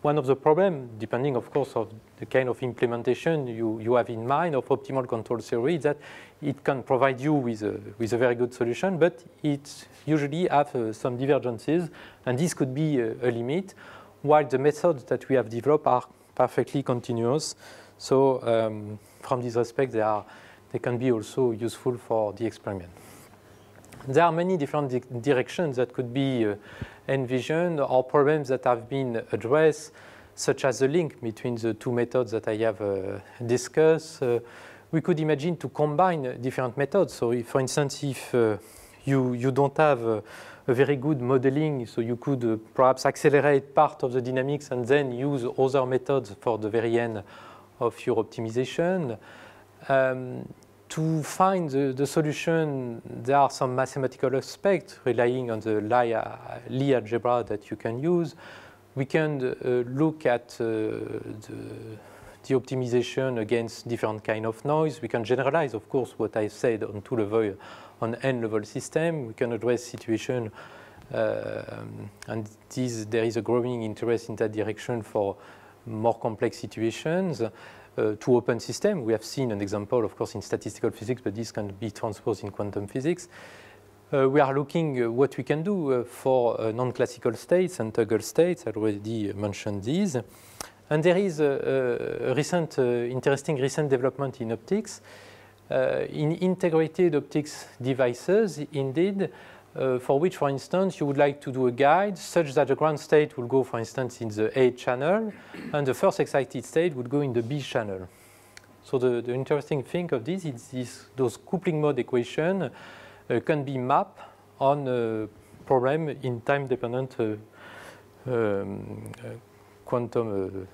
one of the problems, depending of course of the kind of implementation you have in mind of optimal control theory, is that it can provide you with a very good solution, but it usually have some divergences, and this could be a limit, while the methods that we have developed are perfectly continuous. So from this respect, they can be also useful for the experiment. There are many different directions that could be envisioned, or problems that have been addressed, such as the link between the two methods that I have discussed. We could imagine to combine different methods. So if, for instance, if you don't have a very good modeling, so you could perhaps accelerate part of the dynamics and then use other methods for the very end of your optimization. To find the solution, there are some mathematical aspects relying on the Lie algebra that you can use. We can look at the the optimization against different kind of noise. We can generalize, of course, what I said on two level, on n-level system. We can address situation, and there is a growing interest in that direction for more complex situations. To open system, we have seen an example, of course, in statistical physics, but this can be transposed in quantum physics. We are looking what we can do for non-classical states and toggle states. I already mentioned these. And there is a recent, interesting recent development in optics. In integrated optics devices, indeed, for which, for instance, you would like to do a guide such that the ground state will go, for instance, in the A channel, and the first excited state would go in the B channel. So the interesting thing of this is those coupling mode equation can be mapped on a problem in time-dependent quantum,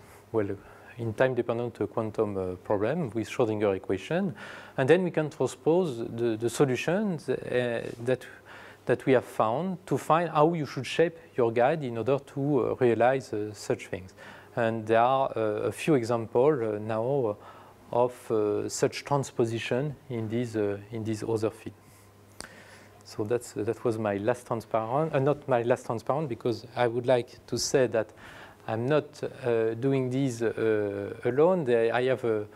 in time-dependent quantum problem with Schrödinger equation, and then we can transpose the solutions that we have found to find how you should shape your guide in order to realize such things. And there are a few examples now of such transposition in this other field. So that was my last transparent, not my last transparent, because I would like to say that I'm not doing this alone. I have a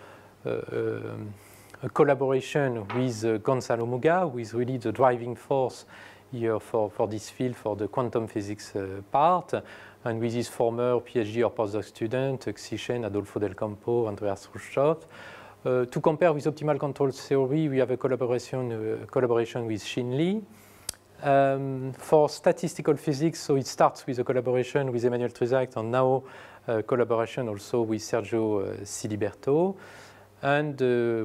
collaboration with Gonzalo Muga, who is really the driving force here for this field, for the quantum physics part, and with his former PhD or postdoc student, Xi Shen, Adolfo Del Campo, Andreas Rushov. To compare with optimal control theory, we have a collaboration with Xin Li. For statistical physics, so it starts with a collaboration with Emmanuel Trizac, and now collaboration also with Sergio Siliberto. And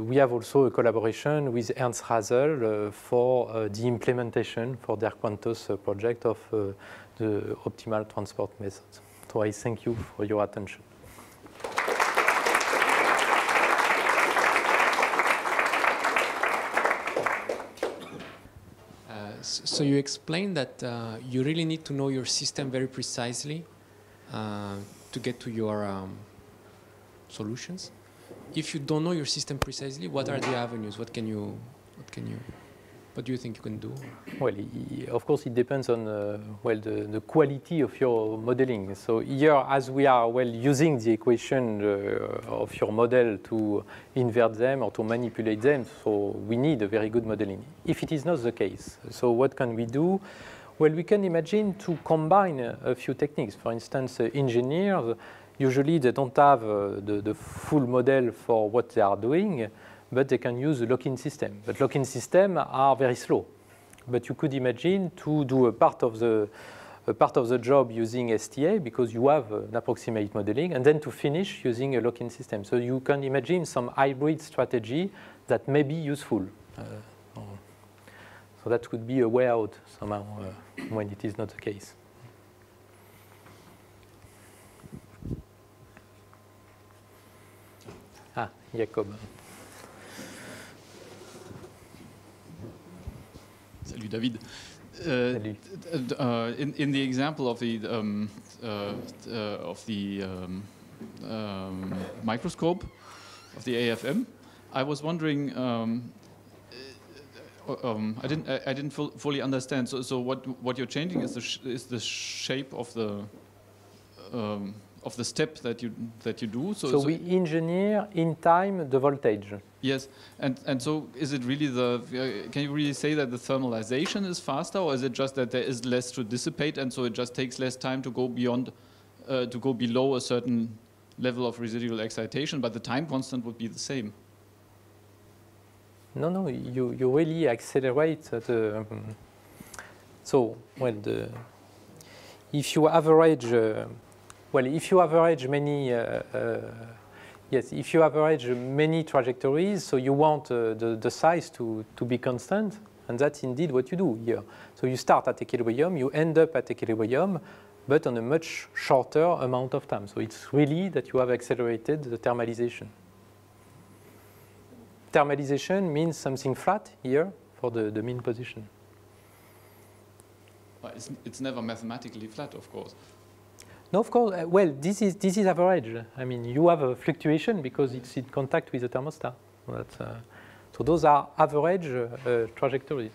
we have also a collaboration with Ernst Hazel for the implementation for their Quantos project of the optimal transport method. So I thank you for your attention. So you explained that you really need to know your system very precisely to get to your solutions. If you don't know your system precisely, what are the avenues? What do you think you can do? Well, of course, it depends on the quality of your modeling. So here, as we are using the equation of your model to invert them or to manipulate them, so we need a very good modeling. If it is not the case, so what can we do? Well, we can imagine to combine a few techniques. For instance, engineers, usually they don't have the full model for what they are doing, but they can use a lock-in system. But lock-in systems are very slow. But you could imagine to do a part of the job using STA because you have an approximate modeling, and then to finish using a lock-in system. So you can imagine some hybrid strategy that may be useful. So that could be a way out somehow when it is not the case. Ah, Jacob. Salut David. Salut. In the example of the microscope of the AFM, I was wondering. I didn't fully understand. So what you're changing is the shape of the step that you do. So we engineer in time the voltage. Yes, and so is it really can you really say that the thermalization is faster, or is it just that there is less to dissipate, and so it just takes less time to go beyond, to go below a certain level of residual excitation, but the time constant would be the same? No, you really accelerate the. If you average. If you average many, if you average many trajectories, so you want the size to be constant, and that's indeed what you do here. So you start at equilibrium, you end up at equilibrium, but on a much shorter amount of time. So it's really that you have accelerated the thermalization. Thermalization means something flat here for the mean position. Well, it's never mathematically flat, of course. No, of course. Well, this is average. I mean, you have a fluctuation because it's in contact with the thermostat. So those are average trajectories.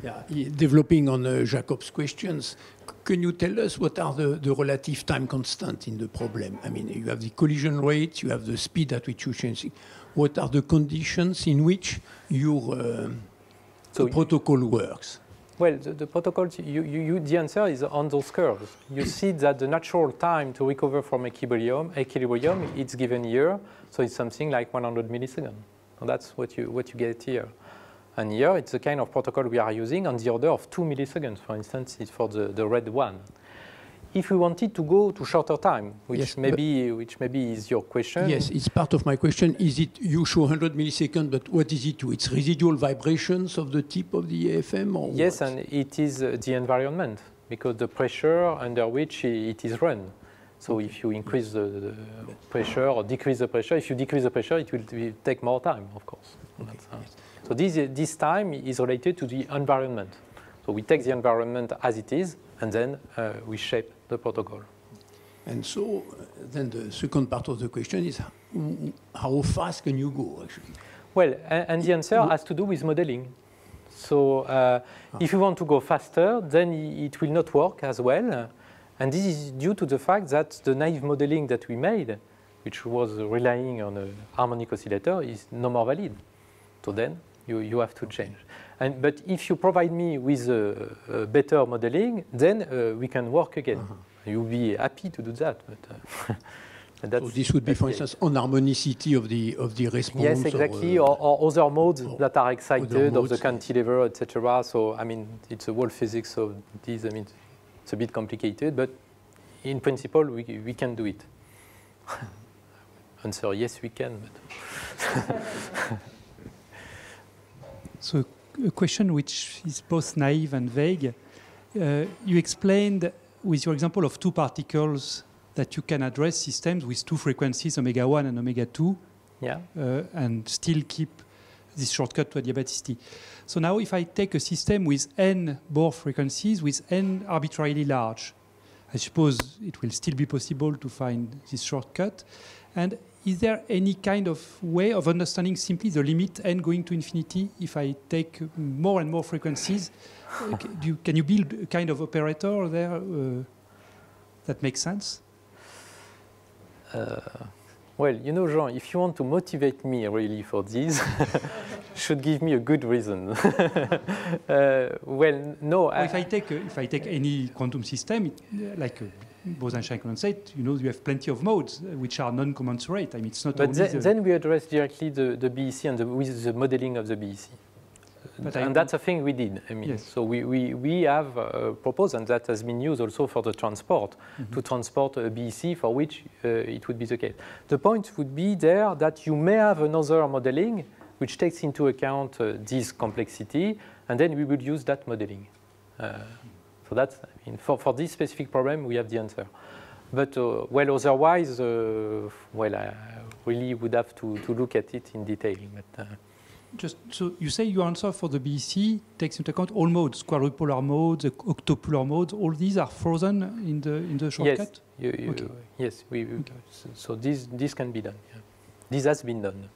Yeah, developing on Jacob's questions, can you tell us what are the relative time constant in the problem? I mean, you have the collision rate, you have the speed at which you change it. What are the conditions in which your protocol works? Well, the protocol, the answer is on those curves. You see that the natural time to recover from equilibrium, it's given here, so it's something like 100 milliseconds. So that's what you get here. And here, it's the kind of protocol we are using on the order of 2 milliseconds, for instance, it's for the red one. If we wanted to go to shorter time, which maybe is your question. Yes, it's part of my question. Is it, you show 100 milliseconds, but what is it? It's residual vibrations of the tip of the AFM? Or yes, what? And it is the environment, because the pressure under which it is run. So if you increase the pressure or decrease the pressure, if you decrease the pressure, it will take more time, of course. Okay. So this time is related to the environment. So we take the environment as it is, and then we shape the protocol. And so then the second part of the question is how fast can you go, actually? Well, and the answer has to do with modeling. So if you want to go faster, then it will not work as well. And this is due to the fact that the naive modeling that we made, which was relying on a harmonic oscillator, is no more valid. So then you have to change. But if you provide me with a better modeling, then we can work again. You'll be happy to do that. But so this would be, for instance, on harmonicity of the response. Yes, exactly, or other modes that are excited, of the cantilever, etc. So I mean, it's a whole physics of this. I mean, it's a bit complicated, but in principle, we can do it. Answer: yes, we can. But so a question which is both naive and vague. You explained with your example of two particles that you can address systems with two frequencies, omega 1 and omega 2, yeah. And still keep this shortcut to adiabaticity. So now if I take a system with n Bohr frequencies with n arbitrarily large, I suppose it will still be possible to find this shortcut. And is there any kind of way of understanding simply the limit n going to infinity if I take more and more frequencies? Can you build a kind of operator there that makes sense? Well, you know, Jean, if you want to motivate me really for this, should give me a good reason. Well, no. Well, if I take any quantum system, like Bose-Einstein condensate, you know, you have plenty of modes which are non-commensurate. I mean, it's not. But only then we address directly the BEC and with the modeling of the BEC. And that's a thing we did. I mean, yes. So we have proposed, and that has been used also for the transport, to transport a BEC for which it would be the case. The point would be there that you may have another modeling which takes into account this complexity, and then we would use that modeling. So that's, I mean, for this specific problem, we have the answer. But, well, otherwise, well, I really would have to look at it in detail. But, just so you say your answer for the BEC takes into account all modes, quadrupolar modes, octopolar modes. All these are frozen in the shortcut. Yes, okay. Yes. Okay. So this can be done. Yeah. This has been done.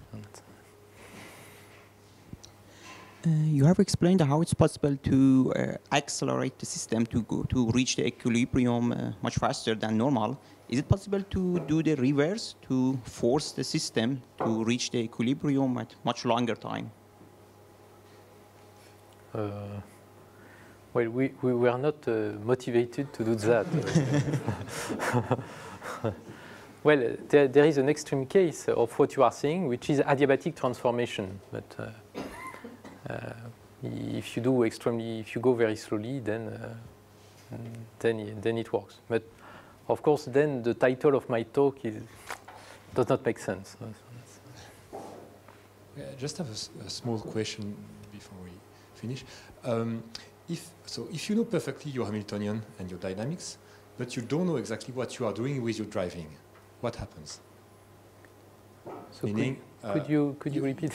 You have explained how it's possible to accelerate the system to reach the equilibrium much faster than normal. Is it possible to do the reverse, to force the system to reach the equilibrium at much longer time? Well, we were not motivated to do that. Well, there is an extreme case of what you are saying, which is adiabatic transformation. But if you go very slowly, then it works. But of course, then the title of my talk does not make sense. Yeah, I just have a small question before we finish. If you know perfectly your Hamiltonian and your dynamics, but you don't know exactly what you are doing with your driving, what happens? So meaning, could you repeat?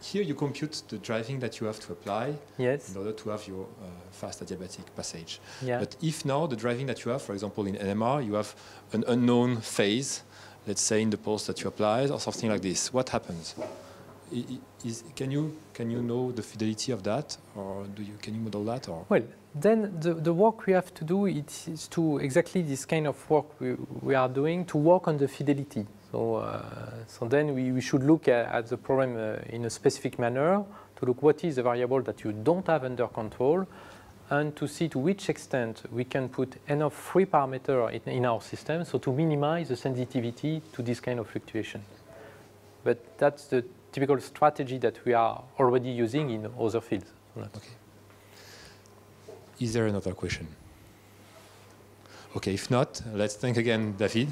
here you compute the driving that you have to apply Yes. in order to have your fast adiabatic passage. Yeah. But if now the driving that you have, for example, in NMR, you have an unknown phase, let's say in the pulse that you apply, or something like this, what happens? Can you know the fidelity of that, or can you model that, or? Well, then the work we have to do is to exactly this kind of work we are doing to work on the fidelity. So then we should look at the problem in a specific manner to look what is the variable that you don't have under control, and to see to which extent we can put enough free parameter in our system so to minimize the sensitivity to this kind of fluctuation. But that's the typical strategy that we are already using in other fields. Okay. Is there another question? Okay, if not, let's thank again David.